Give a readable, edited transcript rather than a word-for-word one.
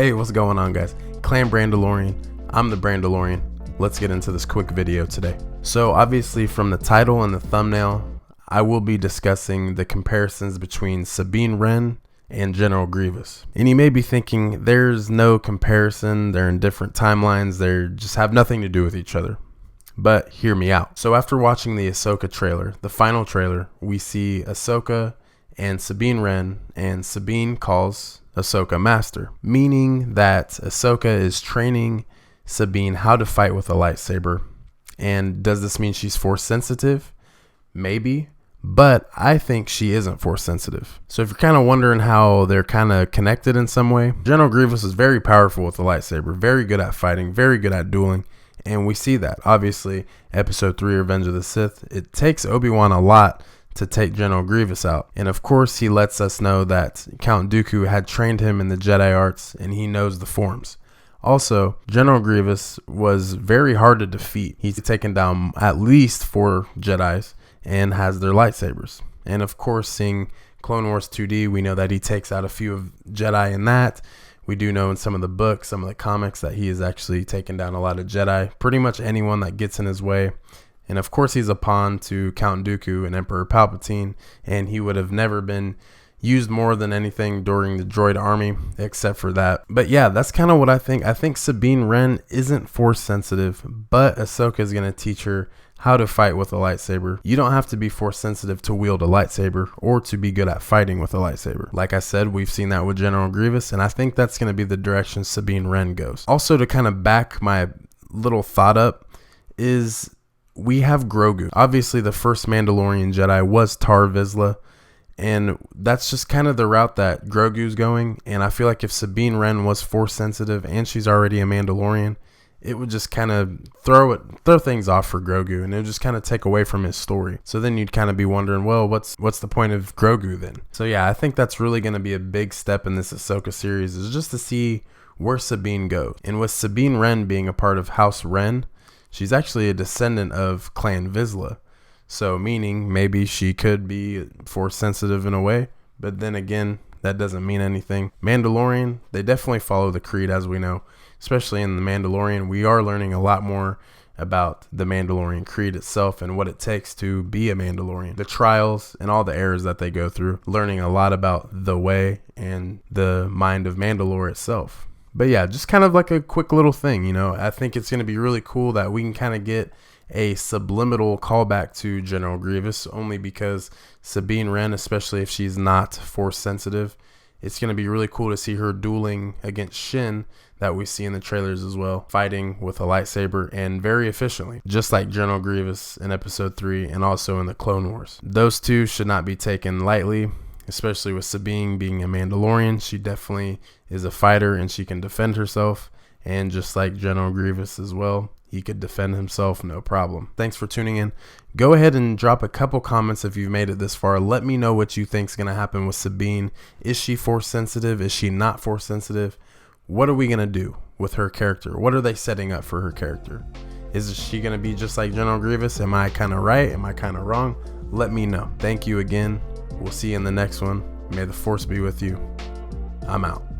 Hey, what's going on, guys? Clan Brandalorian. I'm the Brandalorian. Let's get into this quick video today. So obviously from the title and the thumbnail, I will be discussing the comparisons between Sabine Wren and General Grievous. And you may be thinking there's no comparison, they're in different timelines, they just have nothing to do with each other. But hear me out. So after watching the Ahsoka trailer, the final trailer, we see Ahsoka and Sabine Wren, and Sabine calls Ahsoka master, meaning that Ahsoka is training Sabine how to fight with a lightsaber. And does this mean she's force sensitive? Maybe, but I think she isn't force sensitive. So if you're kind of wondering how they're kind of connected in some way, General Grievous is very powerful with the lightsaber, very good at fighting, very good at dueling. And we see that. Obviously, Episode 3, Revenge of the Sith, it takes Obi-Wan a lot to take General Grievous out. And of course, he lets us know that Count Dooku had trained him in the Jedi arts and he knows the forms. Also, General Grievous was very hard to defeat. He's taken down at least 4 Jedis and has their lightsabers. And of course, seeing Clone Wars 2D, we know that he takes out a few of Jedi in that. We do know in some of the books, some of the comics, that he has actually taken down a lot of Jedi, pretty much anyone that gets in his way. And of course, he's a pawn to Count Dooku and Emperor Palpatine, and he would have never been used more than anything during the droid army, except for that. But yeah, that's kind of what I think. I think Sabine Wren isn't force sensitive, but Ahsoka is going to teach her how to fight with a lightsaber. You don't have to be force sensitive to wield a lightsaber or to be good at fighting with a lightsaber. Like I said, we've seen that with General Grievous, and I think that's going to be the direction Sabine Wren goes. Also, to kind of back my little thought up is we have Grogu. Obviously, the first Mandalorian Jedi was Tar Vizsla, and that's just kind of the route that Grogu's going. And I feel like if Sabine Wren was force sensitive and she's already a Mandalorian, it would just kind of throw things off for Grogu, and it would just kind of take away from his story. So then you'd kind of be wondering, well, what's the point of Grogu then? So yeah, I think that's really going to be a big step in this Ahsoka series, is just to see where Sabine goes. And with Sabine Wren being a part of House Wren, she's actually a descendant of Clan Vizsla. So meaning maybe she could be force sensitive in a way, but then again, that doesn't mean anything. Mandalorian, they definitely follow the creed, as we know. Especially in The Mandalorian, we are learning a lot more about the Mandalorian creed itself and what it takes to be a Mandalorian. The trials and all the errors that they go through. Learning a lot about the way and the mind of Mandalore itself. But yeah, just kind of like a quick little thing, you know. I think it's going to be really cool that we can kind of get a subliminal callback to General Grievous, only because Sabine Wren, especially if she's not force sensitive, it's going to be really cool to see her dueling against Shin, that we see in the trailers as well, fighting with a lightsaber and very efficiently, just like General Grievous in Episode 3 and also in the Clone Wars. Those two should not be taken lightly, especially with Sabine being a Mandalorian. She definitely is a fighter and she can defend herself, and just like General Grievous as well, he could defend himself no problem. Thanks for tuning in. Go ahead and drop a couple comments if you've made it this far. Let me know what you think is going to happen with Sabine. Is she force sensitive? Is she not force sensitive? What are we going to do with her character? What are they setting up for her character? Is she going to be just like General Grievous? Am I kind of right? Am I kind of wrong? Let me know. Thank you again. We'll see you in the next one. May the Force be with you. I'm out.